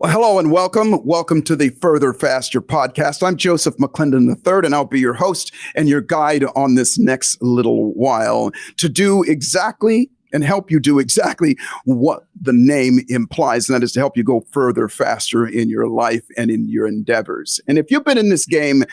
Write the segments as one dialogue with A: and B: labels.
A: Well, hello and welcome. Welcome to the Further Faster podcast. I'm Joseph McClendon III, and I'll be your host and your guide on this next little while to do exactly and help you do exactly what the name implies, and that is to help you go further, faster in your life and in your endeavors. And if you've been in this game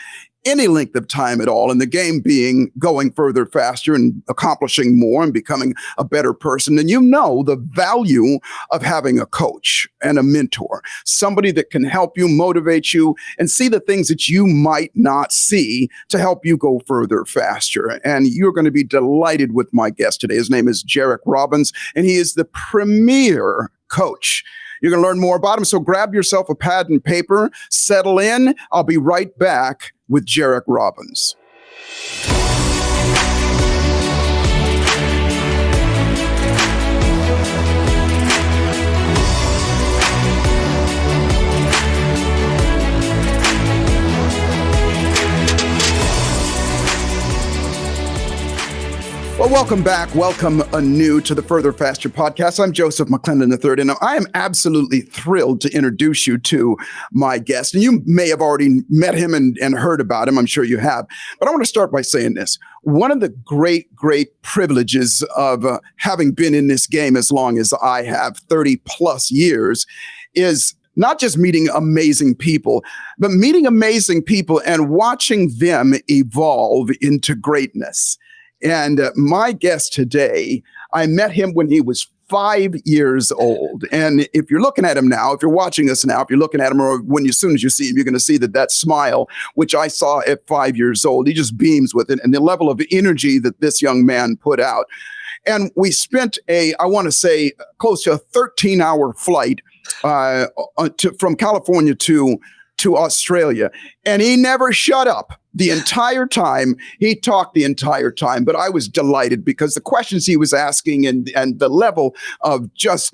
A: any length of time at all, and the game being going further, faster, and accomplishing more and becoming a better person, then you know the value of having a coach and a mentor, somebody that can help you, motivate you, and see the things that you might not see to help you go further, faster. And you're going to be delighted with my guest today. His name is Jairek Robbins, and he is the premier coach. You're going to learn more about him, so grab yourself a pad and paper, settle in. I'll be right back with Jairek Robbins. Well, welcome back. Welcome anew to the Further Faster podcast. I'm Joseph McClendon III, and I am absolutely thrilled to introduce you to my guest. And you may have already met him and heard about him. I'm sure you have. But I want to start by saying this. One of the great privileges of having been in this game as long as I have, 30 plus years, is not just meeting amazing people, but meeting amazing people and watching them evolve into greatness. And my guest today, I met him when he was 5 years old. And if you're looking at him now, if you're watching us now, if you're looking at him, or as soon as you see him, you're going to see that smile, which I saw at 5 years old, he just beams with it. And the level of energy that this young man put out. And we spent I want to say, close to a 13-hour flight from California to Australia. And he never shut up the entire time. He talked the entire time, but I was delighted because the questions he was asking and the level of just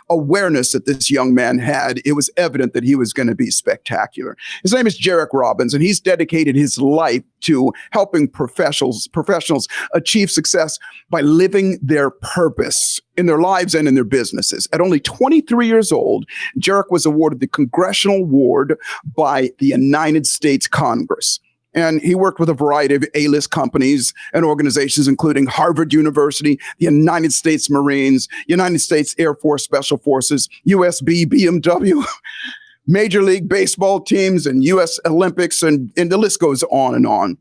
A: awareness that this young man had, it was evident that he was going to be spectacular. His name is Jairek Robbins, and he's dedicated his life to helping professionals achieve success by living their purpose in their lives and in their businesses. At only 23 years old, Jairek was awarded the Congressional Award by the United States Congress. And he worked with a variety of A-list companies and organizations, including Harvard University, the United States Marines, United States Air Force Special Forces, USB, BMW, Major League Baseball teams, and U.S. Olympics, and the list goes on and on.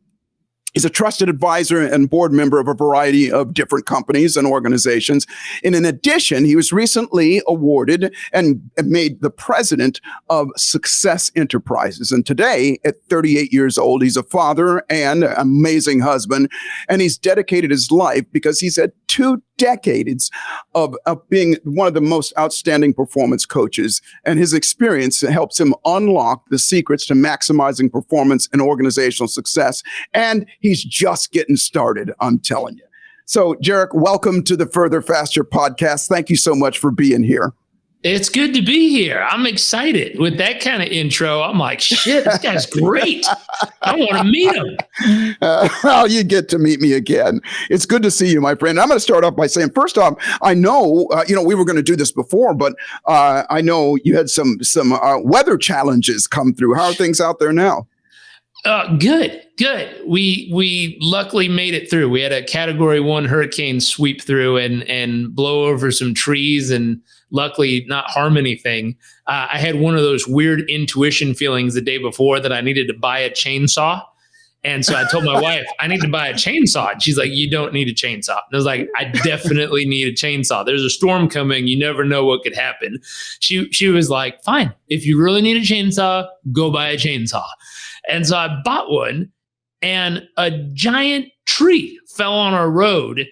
A: He's a trusted advisor and board member of a variety of different companies and organizations. And in addition, he was recently awarded and made the president of Success Enterprises. And today, at 38 years old, he's a father and an amazing husband. And he's dedicated his life because he's had 2 decades of being one of the most outstanding performance coaches. And his experience helps him unlock the secrets to maximizing performance and organizational success. And he's just getting started, I'm telling you. So, Jairek, welcome to the Further Faster podcast. Thank you so much for being here.
B: It's good to be here. I'm excited with that kind of intro. I'm like, shit, this guy's great. I want to meet him.
A: Well, you get to meet me again. It's good to see you, my friend. I'm going to start off by saying, first off, I know, we were going to do this before, but I know you had some weather challenges come through. How are things out there now?
B: Good. We luckily made it through. We had a Category 1 hurricane sweep through and blow over some trees, and luckily not harm anything. I had one of those weird intuition feelings the day before that I needed to buy a chainsaw. And so I told my wife, I need to buy a chainsaw. And she's like, you don't need a chainsaw. And I was like, I definitely need a chainsaw. There's a storm coming. You never know what could happen. She was like, fine. If you really need a chainsaw, go buy a chainsaw. And so I bought one, and a giant tree fell on our road.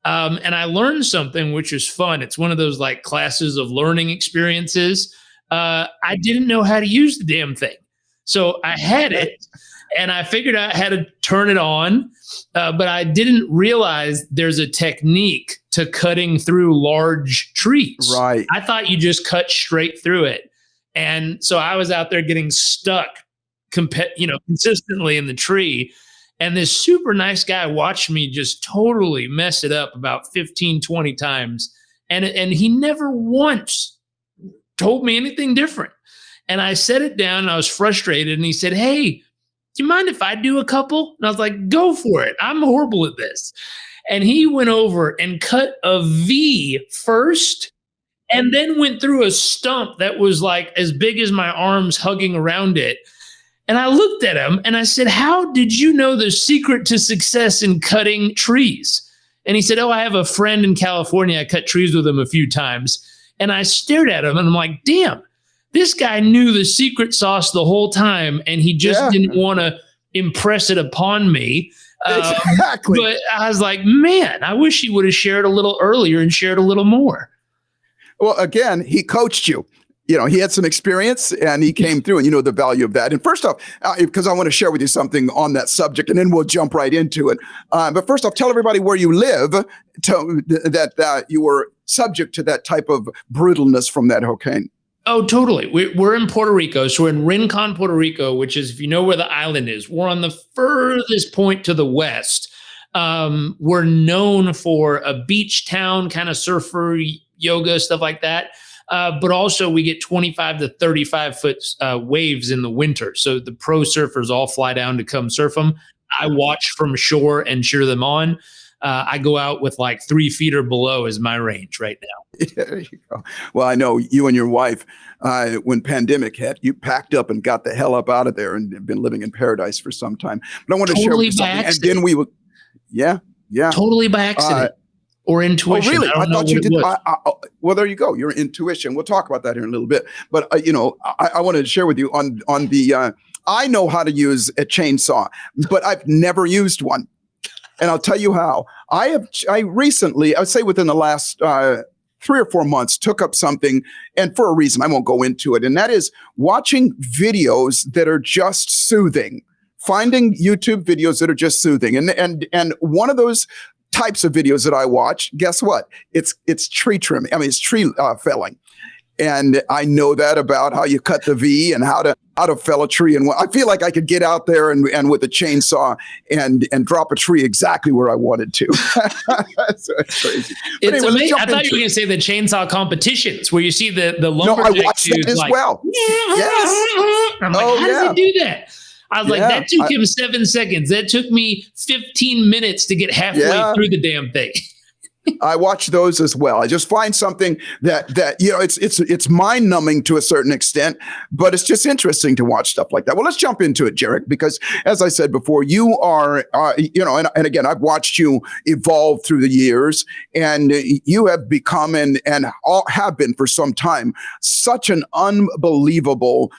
B: And I learned something, which is fun. It's one of those like classes of learning experiences. I didn't know how to use the damn thing. So I had it, and I figured out how to turn it on. But I didn't realize there's a technique to cutting through large trees.
A: Right.
B: I thought you just cut straight through it. And so I was out there getting stuck consistently in the tree. And this super nice guy watched me just totally mess it up about 15, 20 times. And he never once told me anything different. And I set it down and I was frustrated. And he said, "Hey, do you mind if I do a couple?" And I was like, "Go for it. I'm horrible at this." And he went over and cut a V first and then went through a stump that was like as big as my arms hugging around it. And I looked at him and I said, "How did you know the secret to success in cutting trees?" And he said, "Oh, I have a friend in California. I cut trees with him a few times." And I stared at him and I'm like, damn, this guy knew the secret sauce the whole time. And he just didn't want to impress it upon me.
A: Exactly.
B: But I was like, man, I wish he would have shared a little earlier and shared a little more.
A: Well, again, he coached you. He had some experience and he came through, and you know the value of that. And first off, because I want to share with you something on that subject, and then we'll jump right into it. But first off, tell everybody where you live, that you were subject to that type of brutalness from that hurricane.
B: Oh, totally. We're in Puerto Rico. So we're in Rincon, Puerto Rico, which is, if you know where the island is, we're on the furthest point to the west. We're known for a beach town, kind of surfer, yoga, stuff like that. But also we get 25 to 35 foot waves in the winter. So the pro surfers all fly down to come surf them. I watch from shore and cheer them on. I go out with like 3 feet or below is my range right now.
A: Yeah, there you go. Well, I know you and your wife, when pandemic hit, you packed up and got the hell up out of there and have been living in paradise for some time. But I want to share with you something. And then we would, yeah.
B: Totally by accident. Or intuition.
A: Oh, really? I thought you did.
B: Well,
A: there you go. Your intuition. We'll talk about that here in a little bit. But I wanted to share with you on the. I know how to use a chainsaw, but I've never used one, and I'll tell you how. I recently, I would say within the last 3 or 4 months, took up something, and for a reason I won't go into it, and that is watching videos that are just soothing. Finding YouTube videos that are just soothing, and one of those types of videos that I watch, guess what? It's tree trimming. I mean, it's tree felling. And I know that about how you cut the V and how to fell a tree. And I feel like I could get out there and with a chainsaw and drop a tree exactly where I wanted to. So it's crazy. But
B: it's amazing. I thought you were going to say the chainsaw competitions where you see the lumberjack.
A: No, I watched that as well. Yes.
B: I'm like, how does he do that? I was like, that took him 7 seconds. That took me 15 minutes to get halfway through the damn thing.
A: I watch those as well. I just find something that it's mind numbing to a certain extent, but it's just interesting to watch stuff like that. Well, let's jump into it, Jairek, because as I said before, you are, and again, I've watched you evolve through the years, and you have become and have been for some time such an unbelievable.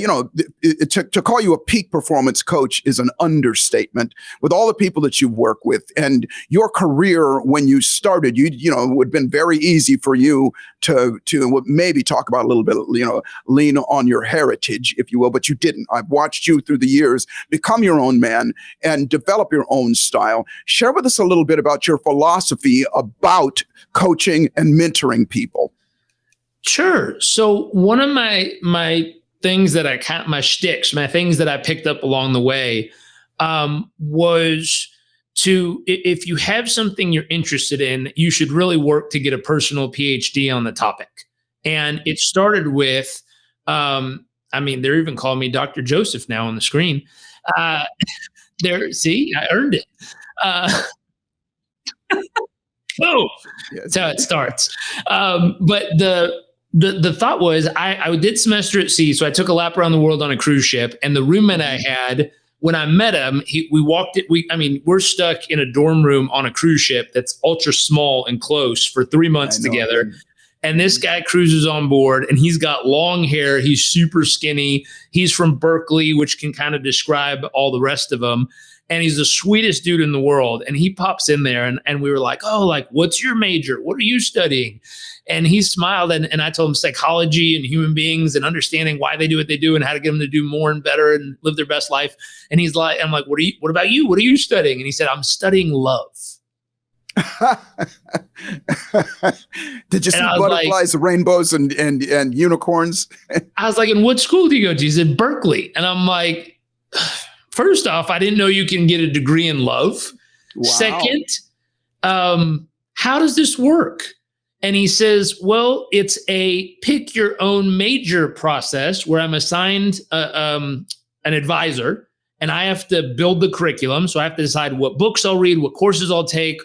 A: To call you a peak performance coach is an understatement with all the people that you've worked with, and your career when you started, it would have been very easy for you to maybe talk about a little bit, lean on your heritage, if you will, but you didn't. I've watched you through the years become your own man and develop your own style. Share with us a little bit about your philosophy about coaching and mentoring people.
B: Sure. So one of my things that my shticks, my things that I picked up along the way, was to, if you have something you're interested in, you should really work to get a personal PhD on the topic. And it started with, they're even calling me Dr. Joseph now on the screen. See, I earned it. That's how it starts. But the thought was I did semester at sea. So I took a lap around the world on a cruise ship, and the roommate I had, when I met him, we're stuck in a dorm room on a cruise ship that's ultra small and close for 3 months together. And this guy cruises on board, and he's got long hair. He's super skinny. He's from Berkeley, which can kind of describe all the rest of them. And he's the sweetest dude in the world. And he pops in there, and we were like, what's your major? What are you studying? And he smiled, and I told him psychology and human beings and understanding why they do what they do and how to get them to do more and better and live their best life. And he's like, I'm like, what about you? What are you studying? And he said, I'm studying love.
A: Did you see butterflies, rainbows, and unicorns?
B: I was like, and what school do you go to? He said, Berkeley. And I'm like, first off, I didn't know you can get a degree in love. Wow. Second, how does this work? And he says, well, it's a pick your own major process where I'm assigned an advisor and I have to build the curriculum. So I have to decide what books I'll read, what courses I'll take,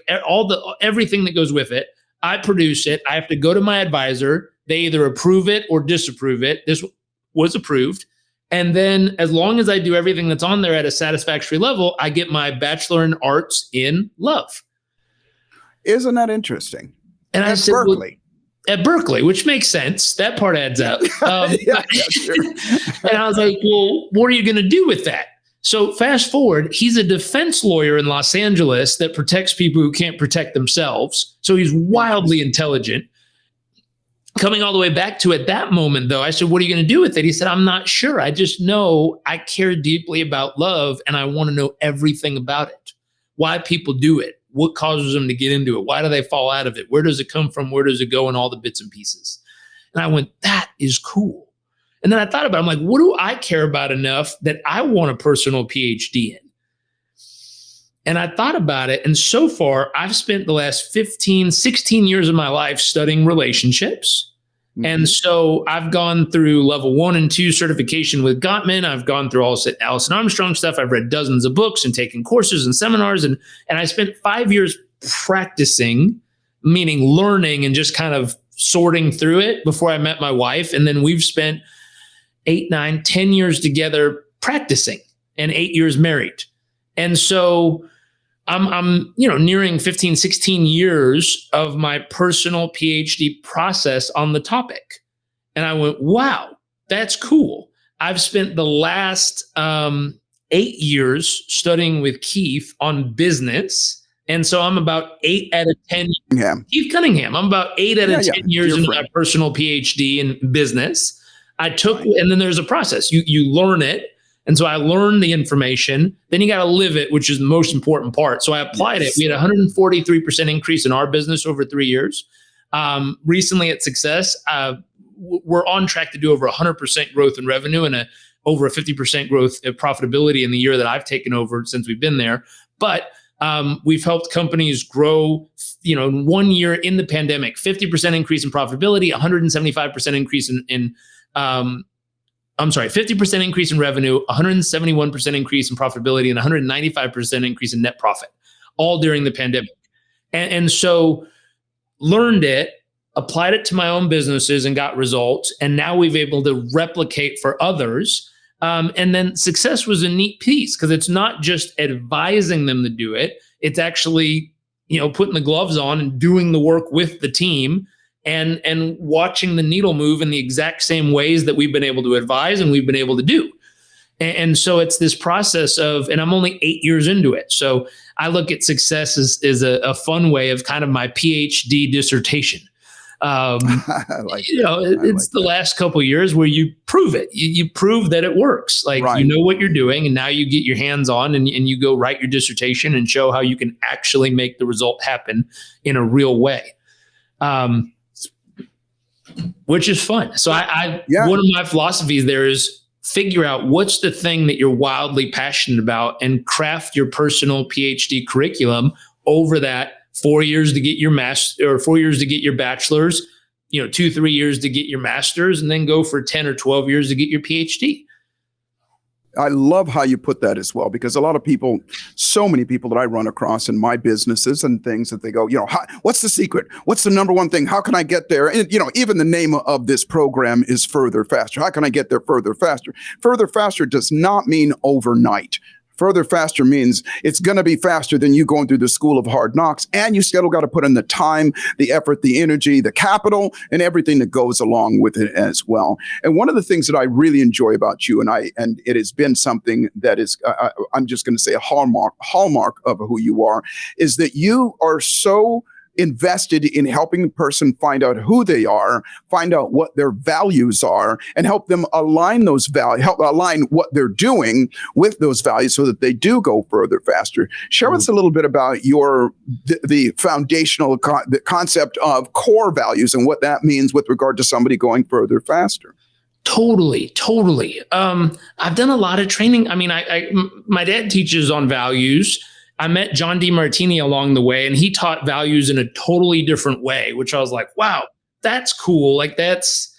B: everything that goes with it. I produce it. I have to go to my advisor. They either approve it or disapprove it. This was approved. And then as long as I do everything that's on there at a satisfactory level, I get my Bachelor in Arts in Love.
A: Isn't that interesting?
B: And I said,
A: Berkeley.
B: At Berkeley, which makes sense. That part adds up.
A: Yeah, sure.
B: And I was like, well, what are you going to do with that? So fast forward, he's a defense lawyer in Los Angeles that protects people who can't protect themselves. So he's wildly intelligent. Coming all the way back to at that moment, though, I said, what are you going to do with it? He said, I'm not sure. I just know I care deeply about love and I want to know everything about it. Why people do it. What causes them to get into it? Why do they fall out of it? Where does it come from? Where does it go? And all the bits and pieces. And I went, that is cool. And then I thought about it. I'm like, what do I care about enough that I want a personal PhD in? And I thought about it. And so far, I've spent the last 15, 16 years of my life studying relationships. Mm-hmm. And so I've gone through level 1 and 2 certification with Gottman. I've gone through all Alison Armstrong stuff. I've read dozens of books and taken courses and seminars. And I spent 5 years practicing, meaning learning and just kind of sorting through it before I met my wife. And then we've spent 8, 9, 10 years together practicing and 8 years married. And so I'm nearing 15, 16 years of my personal PhD process on the topic. And I went, wow, that's cool. I've spent the last 8 years studying with Keith on business. And so I'm about 8 out of 10. Yeah. Keith Cunningham. I'm about 8 out of 10 years into my personal PhD in business. I took, and then there's a process. You learn it. And so I learned the information. Then you got to live it, which is the most important part. So I applied it. We had a 143% increase in our business over 3 years. Recently at Success, we're on track to do over 100% growth in revenue and over a 50% growth in profitability in the year that I've taken over since we've been there. But we've helped companies grow, in 1 year in the pandemic, 50% increase in profitability, 175% increase in 50% increase in revenue, 171% increase in profitability, and 195% increase in net profit, all during the pandemic. And so learned it, applied it to my own businesses and got results. And now we've able to replicate for others. And then Success was a neat piece because it's not just advising them to do it. It's actually, putting the gloves on and doing the work with the team and watching the needle move in the exact same ways that we've been able to advise and we've been able to do. And so it's this process of, and I'm only 8 years into it. So I look at Success as a fun way of kind of my PhD dissertation. It's the last couple of years where you prove it. You prove that it works. You know what you're doing, and now you get your hands on and you go write your dissertation and show how you can actually make the result happen in a real way. Which is fun. So one of my philosophies there is figure out what's the thing that you're wildly passionate about and craft your personal PhD curriculum over that 4 years to get your master or 4 years to get your bachelor's, 2-3 years to get your master's, and then go for 10 or 12 years to get your PhD.
A: I love how you put that as well, because a lot of people, so many people that I run across in my businesses and things that they go, what's the secret? What's the number one thing? How can I get there? And, even the name of this program is Further Faster. How can I get there further faster? Further faster does not mean overnight. Further faster means it's going to be faster than you going through the school of hard knocks. And you still got to put in the time, the effort, the energy, the capital, and everything that goes along with it as well. And one of the things that I really enjoy about you, and it has been something that is, I'm just going to say a hallmark of who you are, is that you are so invested in helping the person find out who they are, find out what their values are, and help them align those values, help align what they're doing with those values so that they do go further faster. Share with us a little bit about the foundational the concept of core values and what that means with regard to somebody going further faster.
B: Totally. I've done a lot of training. I mean, my dad teaches on values. I met John DeMartini along the way, and he taught values in a totally different way, which I was like, wow, that's cool. Like that's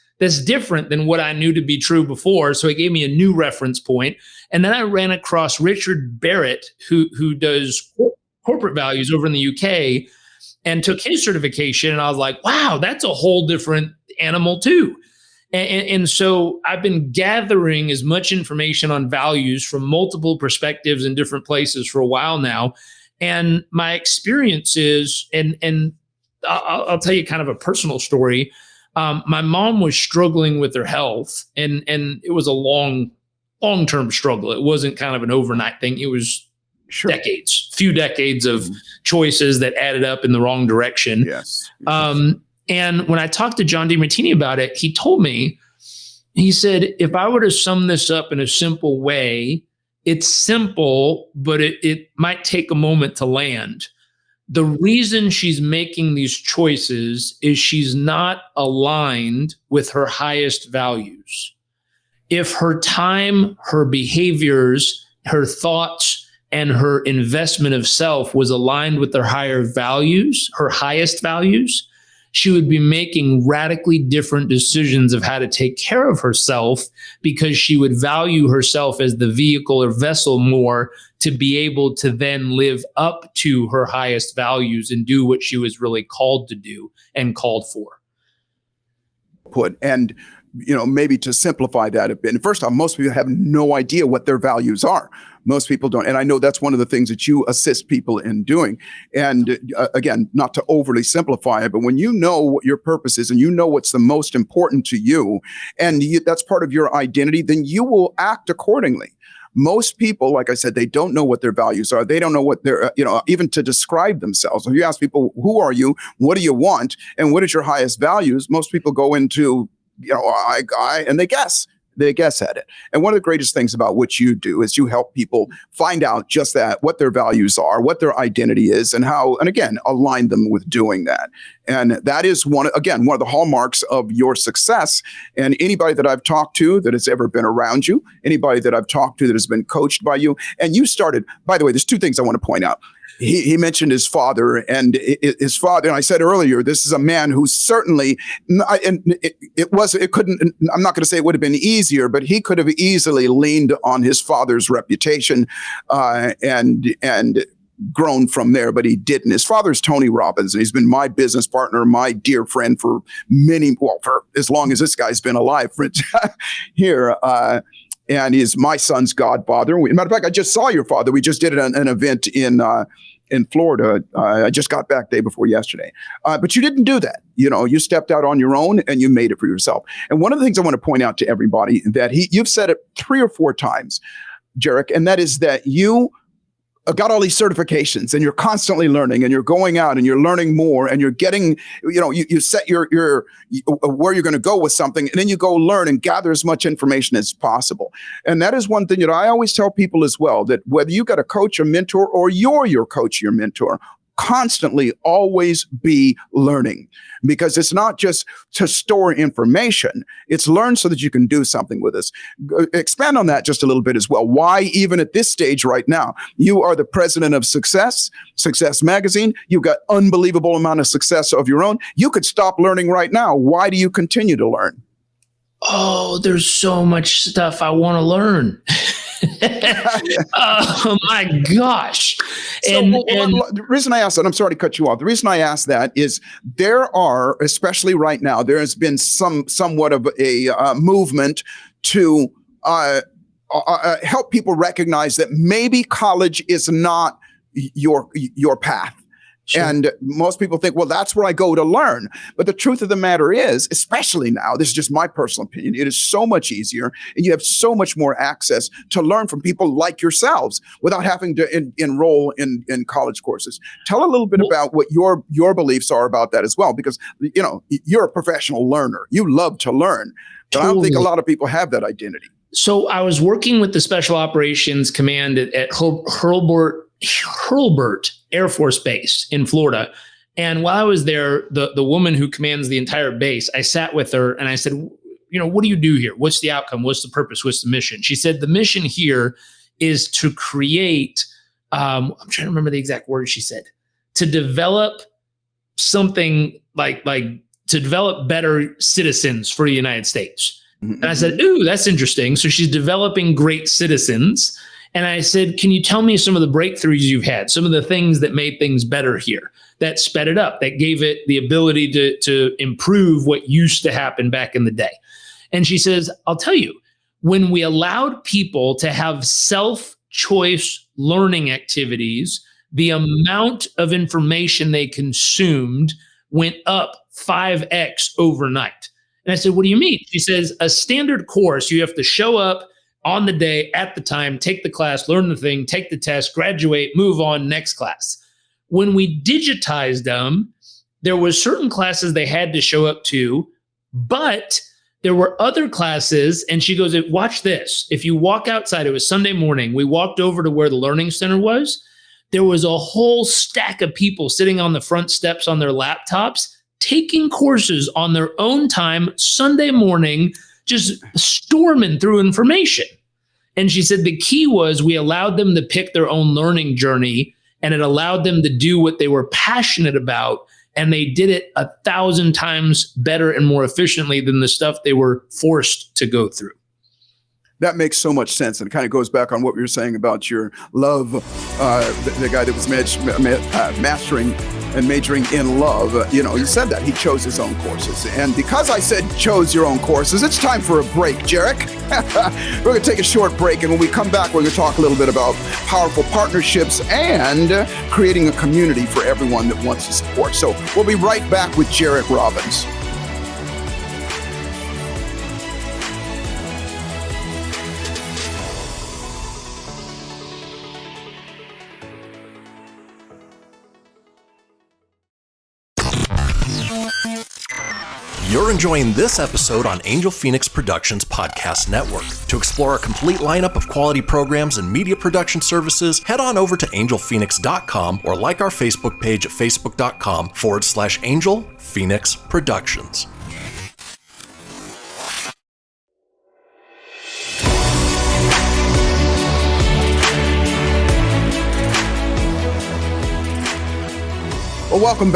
B: different than what I knew to be true before. So it gave me a new reference point. And then I ran across Richard Barrett, who does corporate values over in the UK, and took his certification. And I was like, wow, that's a whole different animal too. And so I've been gathering as much information on values from multiple perspectives in different places for a while now. And my experience is, and I'll tell you kind of a personal story. My mom was struggling with her health, and it was a long-term struggle. It wasn't kind of an overnight thing. It was few decades of choices that added up in the wrong direction.
A: Yes.
B: And when I talked to John DeMartini about it, he told me, he said, if I were to sum this up in a simple way, it's simple, but it might take a moment to land. The reason she's making these choices is she's not aligned with her highest values. If her time, her behaviors, her thoughts, and her investment of self was aligned with her higher values, her highest values, she would be making radically different decisions of how to take care of herself, because she would value herself as the vehicle or vessel more to be able to then live up to her highest values and do what she was really called to do and called for.
A: And maybe to simplify that a bit. First off, most people have no idea what their values are. Most people don't. And I know that's one of the things that you assist people in doing. And again, not to overly simplify it, but when you know what your purpose is and you know what's the most important to you, and that's part of your identity, then you will act accordingly. Most people, like I said, they don't know what their values are. They don't know what they're, even to describe themselves. If you ask people, who are you? What do you want? And what is your highest values? Most people go into, and they guess. They guess at it. And one of the greatest things about what you do is you help people find out just that, what their values are, what their identity is, and how, and again, align them with doing that. And that is one of the hallmarks of your success. And anybody that I've talked to that has ever been around you, anybody that I've talked to that has been coached by you, and you started, by the way, there's two things I want to point out. He mentioned his father, and his father, and I said earlier, this is a man who certainly, I'm not going to say it would have been easier, but he could have easily leaned on his father's reputation and grown from there, but he didn't. His father's Tony Robbins, and he's been my business partner, my dear friend for for as long as this guy's been alive here. And he's my son's godfather. Matter of fact, I just saw your father. We just did an event in Florida. I just got back day before yesterday. But you didn't do that. You stepped out on your own and you made it for yourself. And one of the things I want to point out to everybody that you've said it 3 or 4 times, Jairek, and that is that you got all these certifications and you're constantly learning and you're going out and you're learning more and you're getting, you set your where you're going to go with something, and then you go learn and gather as much information as possible. And that is one thing that I always tell people as well, that whether you got a coach, a mentor, or you're your coach, your mentor, constantly always be learning, because it's not just to store information. It's learn so that you can do something with this. Expand on that just a little bit as well. Why, even at this stage right now, you are the president of Success Magazine. You've got unbelievable amount of success of your own. You could stop learning right now. Why do you continue to learn?
B: Oh, there's so much stuff I want to learn. Oh my gosh.
A: The reason I asked that, I'm sorry to cut you off. The reason I asked that is there are, especially right now, there has been somewhat of a movement to help people recognize that maybe college is not your path. Sure. And most people think, well, that's where I go to learn. But the truth of the matter is, especially now, this is just my personal opinion, it is so much easier and you have so much more access to learn from people like yourselves without having to enroll in college courses. Tell a little bit about what your beliefs are about that as well, because you're a professional learner. You love to learn. But I don't think a lot of people have that identity.
B: So I was working with the Special Operations Command at Hurlburt Air Force Base in Florida. And while I was there, the woman who commands the entire base, I sat with her and I said, what do you do here? What's the outcome? What's the purpose? What's the mission? She said, the mission here is to create I'm trying to remember the exact word she said, to develop something like to develop better citizens for the United States. And I said, ooh, that's interesting. So she's developing great citizens. And I said, can you tell me some of the breakthroughs you've had, some of the things that made things better here, that sped it up, that gave it the ability to improve what used to happen back in the day? And she says, I'll tell you, when we allowed people to have self-choice learning activities, the amount of information they consumed went up 5x overnight. And I said, what do you mean? She says, a standard course, you have to show up on the day, at the time, take the class, learn the thing, take the test, graduate, move on, next class. When we digitized them, there were certain classes they had to show up to, but there were other classes, and she goes, watch this. If you walk outside, it was Sunday morning, we walked over to where the learning center was. There was a whole stack of people sitting on the front steps on their laptops, taking courses on their own time, Sunday morning, just storming through information. And she said the key was we allowed them to pick their own learning journey, and it allowed them to do what they were passionate about. And they did it 1,000 times better and more efficiently than the stuff they were forced to go through.
A: That makes so much sense. And it kind of goes back on what we were saying about your love, the guy that was mastering and majoring in love. You said that he chose his own courses. And because I said chose your own courses, it's time for a break, Jairek. We're going to take a short break. And when we come back, we're going to talk a little bit about powerful partnerships and creating a community for everyone that wants to support. So we'll be right back with Jairek Robbins.
C: You're enjoying this episode on Angel Phoenix Productions Podcast Network. To explore a complete lineup of quality programs and media production services, head on over to angelphoenix.com or like our Facebook page at facebook.com/Angel Phoenix Productions.
A: Well, welcome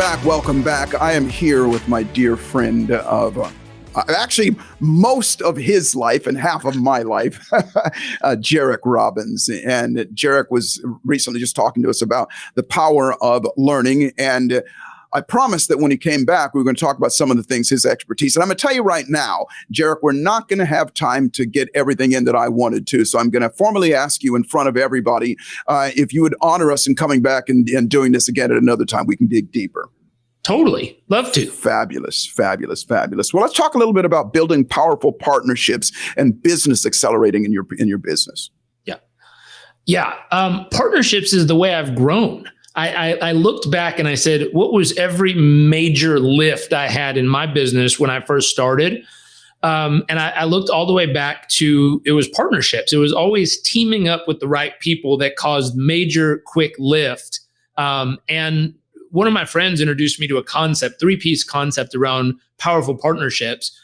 A: back. I am here with my dear friend of actually most of his life and half of my life, Jairek Robbins. And Jairek was recently just talking to us about the power of learning. And I promised that when he came back, we were going to talk about some of the things, his expertise. And I'm going to tell you right now, Jairek, we're not going to have time to get everything in that I wanted to. So I'm going to formally ask you in front of everybody, if you would honor us in coming back and doing this again at another time. We can dig deeper.
B: Totally. Love to.
A: Fabulous. Well, let's talk a little bit about building powerful partnerships and business accelerating in your business.
B: Yeah. Partnerships is the way I've grown. I looked back and I said, what was every major lift I had in my business when I first started? And I looked all the way back to, it was partnerships. It was always teaming up with the right people that caused major quick lift. And one of my friends introduced me to a concept, 3-piece concept around powerful partnerships.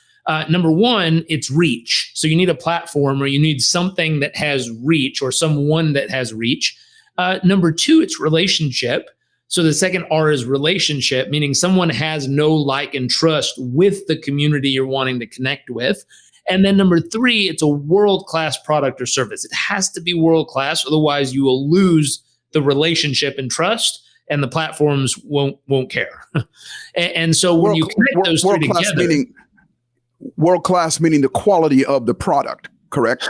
B: Number one, it's reach. So you need a platform or you need something that has reach or someone that has reach. Number two, it's relationship. So the second R is relationship, meaning someone has know, like, and trust with the community you're wanting to connect with. And then number three, it's a world-class product or service. It has to be world-class. Otherwise, you will lose the relationship and trust, and the platforms won't care. and so when you connect those three together.
A: World-class meaning the quality of the product, correct?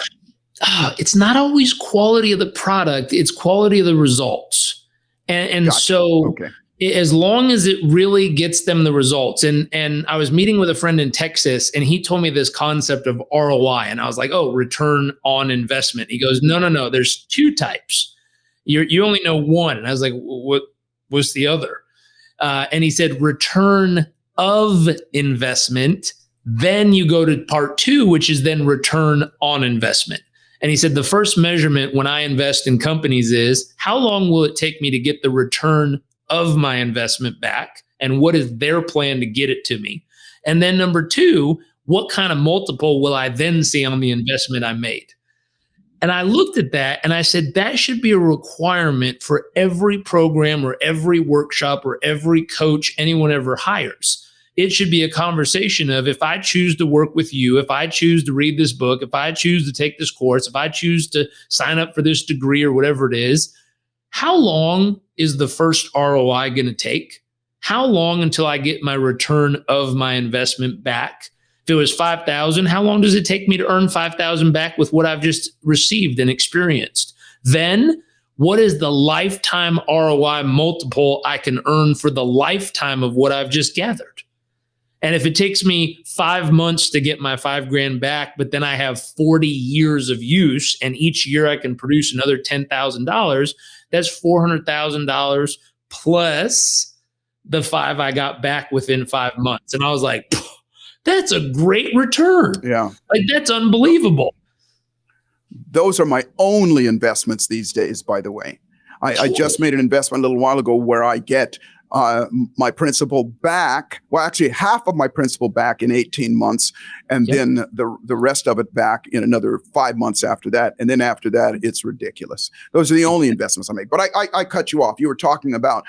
B: It's not always quality of the product, it's quality of the results. And gotcha. So as long as it really gets them the results. And I was meeting with a friend in Texas, and he told me this concept of ROI. And I was like, oh, return on investment. He goes, no, there's 2 types. You only know one. And I was like, what's the other? And he said, return of investment. Then you go to part 2, which is then return on investment. And he said, the first measurement when I invest in companies is how long will it take me to get the return of my investment back? And what is their plan to get it to me? And then number 2, what kind of multiple will I then see on the investment I made? And I looked at that and I said, that should be a requirement for every program or every workshop or every coach anyone ever hires. It should be a conversation of, if I choose to work with you, if I choose to read this book, if I choose to take this course, if I choose to sign up for this degree or whatever it is, how long is the first ROI going to take? How long until I get my return of my investment back? If it was 5,000, how long does it take me to earn 5,000 back with what I've just received and experienced? Then what is the lifetime ROI multiple I can earn for the lifetime of what I've just gathered? And if it takes me 5 months to get my $5,000 back, but then I have 40 years of use and each year I can produce another $10,000, that's $400,000 plus the five I got back within 5 months. And I was like, that's a great return.
A: Yeah.
B: Like, that's unbelievable.
A: Those are my only investments these days, by the way. I just made an investment a little while ago where I get my principal back. Well, actually half of my principal back in 18 months. And then the rest of it back in another 5 months after that. And then after that, it's ridiculous. Those are the only investments I make. But I cut you off. You were talking about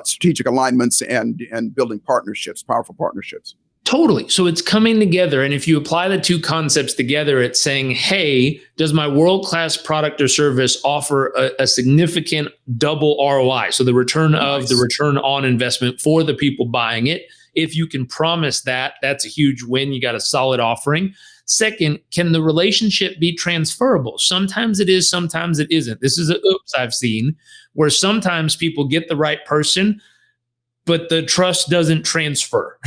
A: strategic alignments and building partnerships, powerful partnerships.
B: Totally. So it's coming together. And if you apply the two concepts together, it's saying, hey, does my world-class product or service offer a significant double ROI? So the return of the return on investment for the people buying it. If you can promise that, that's a huge win. You got a solid offering. Second, can the relationship be transferable? Sometimes it is, sometimes it isn't. This is a oops I've seen, where sometimes people get the right person, but the trust doesn't transfer.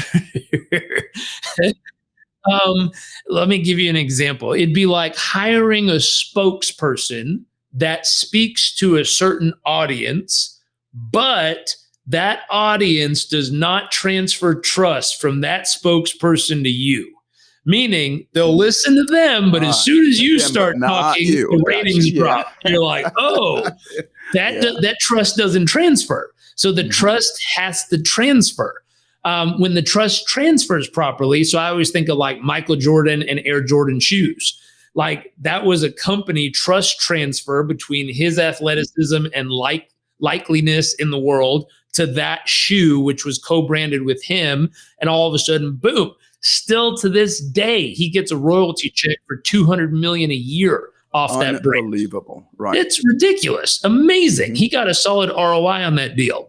B: Let me give you an example. It'd be like hiring a spokesperson that speaks to a certain audience, but that audience does not transfer trust from that spokesperson to you. Meaning they'll listen to them, but as soon as you start talking, the ratings drop. You're like, oh, that trust doesn't transfer. So the trust has to transfer. When the trust transfers properly, so I always think of like Michael Jordan and Air Jordan shoes. Like, that was a company trust transfer between his athleticism and likeliness in the world to that shoe, which was co-branded with him. And all of a sudden, boom, still to this day, he gets a royalty check for $200 million a year off that brand.
A: Unbelievable, right?
B: It's ridiculous. Amazing. He got a solid ROI on that deal.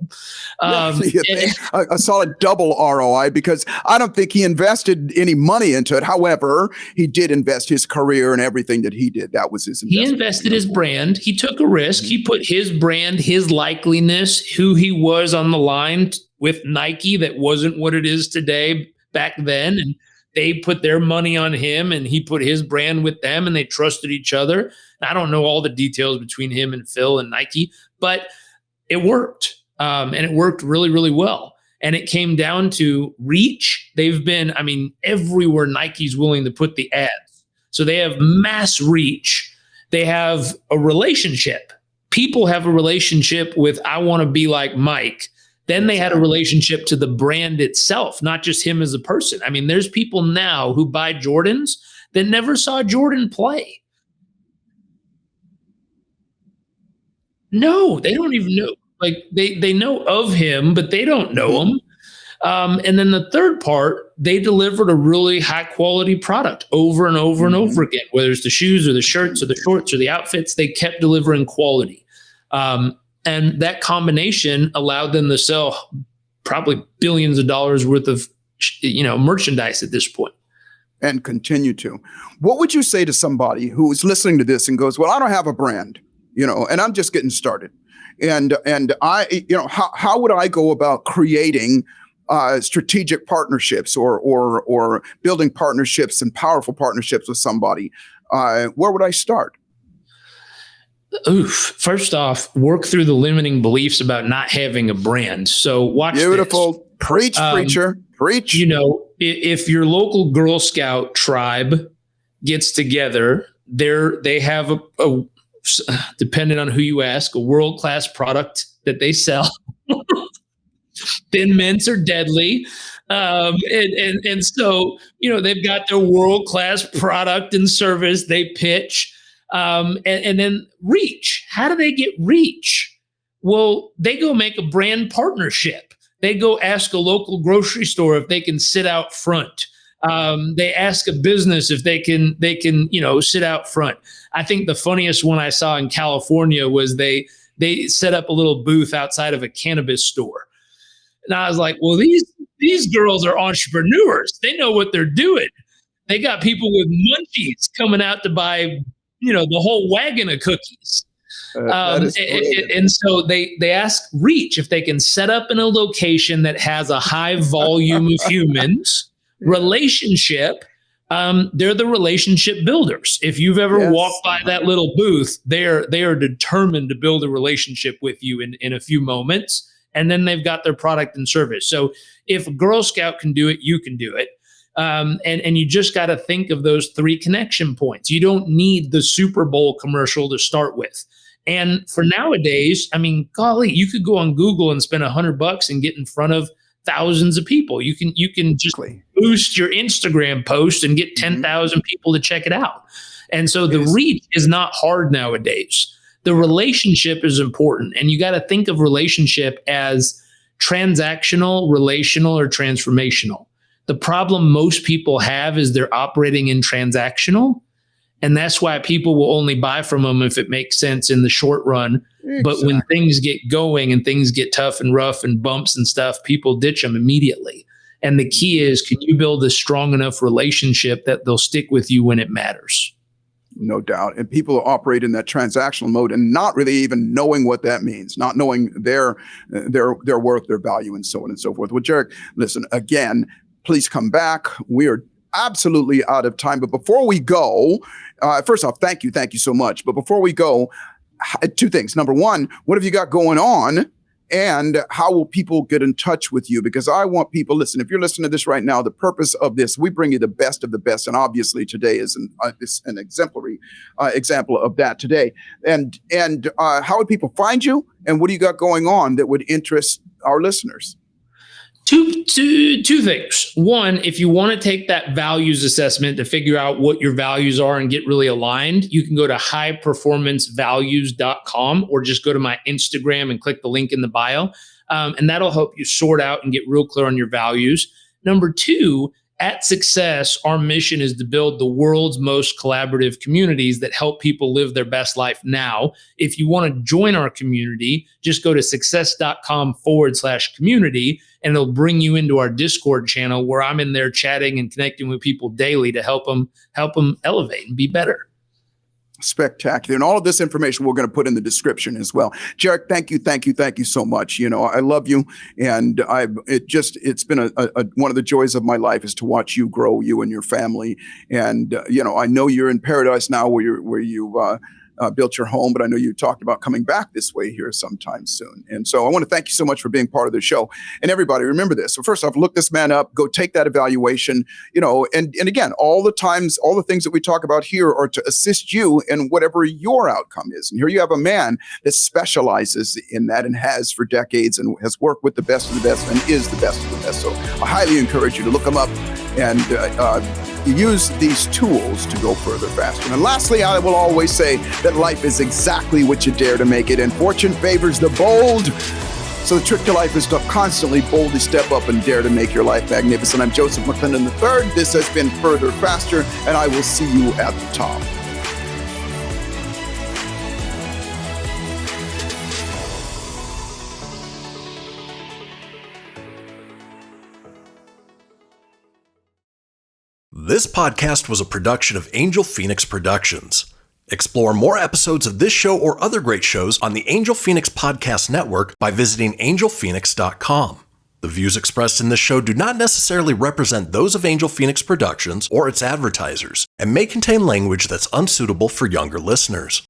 A: A solid double ROI, because I don't think he invested any money into it. However, he did invest his career and everything that he did. That was his investment.
B: He invested his brand. He took a risk. He put his brand, his likeliness, who he was on the line with Nike that wasn't what it is today back then. And they put their money on him and he put his brand with them and they trusted each other. I don't know all the details between him and Phil and Nike, but it worked. And it worked really, really well. And it came down to reach. They've been, everywhere Nike's willing to put the ads. So they have mass reach. They have a relationship. People have a relationship with, I want to be like Mike. Then they had a relationship to the brand itself, not just him as a person. There's people now who buy Jordans that never saw Jordan play. No, they don't even know. Like, they know of him, but they don't know him. And then the third part, they delivered a really high quality product over and over and over again, whether it's the shoes or the shirts or the shorts or the outfits, they kept delivering quality. And that combination allowed them to sell probably billions of dollars worth of, merchandise at this point.
A: And continue to. What would you say to somebody who is listening to this and goes, well, I don't have a brand, and I'm just getting started. And I, how would I go about creating strategic partnerships or building partnerships and powerful partnerships with somebody? Where would I start?
B: First off, work through the limiting beliefs about not having a brand. So watch
A: Beautiful.
B: This.
A: Preach, preacher. Preach.
B: If your local Girl Scout tribe gets together, they have a depending on who you ask, a world-class product that they sell. Thin mints are deadly. And so, they've got their world-class product and service they pitch. And then reach. How do they get reach? Well, they go make a brand partnership. They go ask a local grocery store if they can sit out front. They ask a business if they can, sit out front. I think the funniest one I saw in California was they set up a little booth outside of a cannabis store. And I was like, well, these girls are entrepreneurs. They know what they're doing. They got people with munchies coming out to buy, the whole wagon of cookies. And so they ask reach if they can set up in a location that has a high volume of humans. Relationship, they're the relationship builders. If you've ever walked by that little booth, they are determined to build a relationship with you in a few moments. And then they've got their product and service. So if a Girl Scout can do it, you can do it. And you just got to think of those 3 connection points. You don't need the Super Bowl commercial to start with. And for nowadays, I mean, golly, you could go on Google and spend $100 and get in front of thousands of people. You can just boost your Instagram post and get 10,000 people to check it out. And so the reach is not hard nowadays. The relationship is important. And you got to think of relationship as transactional, relational, or transformational. The problem most people have is they're operating in transactional. And that's why people will only buy from them if it makes sense in the short run. Exactly. But when things get going and things get tough and rough and bumps and stuff, people ditch them immediately. And the key is, can you build a strong enough relationship that they'll stick with you when it matters?
A: No doubt. And people operate in that transactional mode and not really even knowing what that means, not knowing their worth, their value, and so on and so forth. Well, Jairek, listen, again, please come back. We are absolutely out of time. But before we go, first off, thank you so much. But before we go, 2 things. Number 1, what have you got going on? And how will people get in touch with you? Because I want people, listen, if you're listening to this right now, the purpose of this, we bring you the best of the best. And obviously today is an exemplary example of that today. And how would people find you? And what do you got going on that would interest our listeners?
B: Two things. One, if you want to take that values assessment to figure out what your values are and get really aligned, you can go to highperformancevalues.com or just go to my Instagram and click the link in the bio. And that'll help you sort out and get real clear on your values. Number 2, at Success, our mission is to build the world's most collaborative communities that help people live their best life now. If you want to join our community, just go to success.com/community, and it'll bring you into our Discord channel where I'm in there chatting and connecting with people daily to help them elevate and be better.
A: Spectacular. And all of this information we're going to put in the description as well. Jairek, thank you so much. I love you. And it's been a one of the joys of my life is to watch you grow, you and your family. And, I know you're in paradise now where you built your home, but I know you talked about coming back this way here sometime soon. And so I want to thank you so much for being part of the show. And everybody, remember this. So first off, look this man up, go take that evaluation, and again, all the things that we talk about here are to assist you in whatever your outcome is. And here you have a man that specializes in that and has for decades and has worked with the best of the best and is the best of the best. So I highly encourage you to look him up and use these tools to go further, faster. And lastly, I will always say that life is exactly what you dare to make it, and fortune favors the bold. So the trick to life is to constantly boldly step up and dare to make your life magnificent. I'm Joseph McClendon III. This has been Further, Faster, and I will see you at the top.
C: This podcast was a production of Angel Phoenix Productions. Explore more episodes of this show or other great shows on the Angel Phoenix Podcast Network by visiting angelphoenix.com. The views expressed in this show do not necessarily represent those of Angel Phoenix Productions or its advertisers and may contain language that's unsuitable for younger listeners.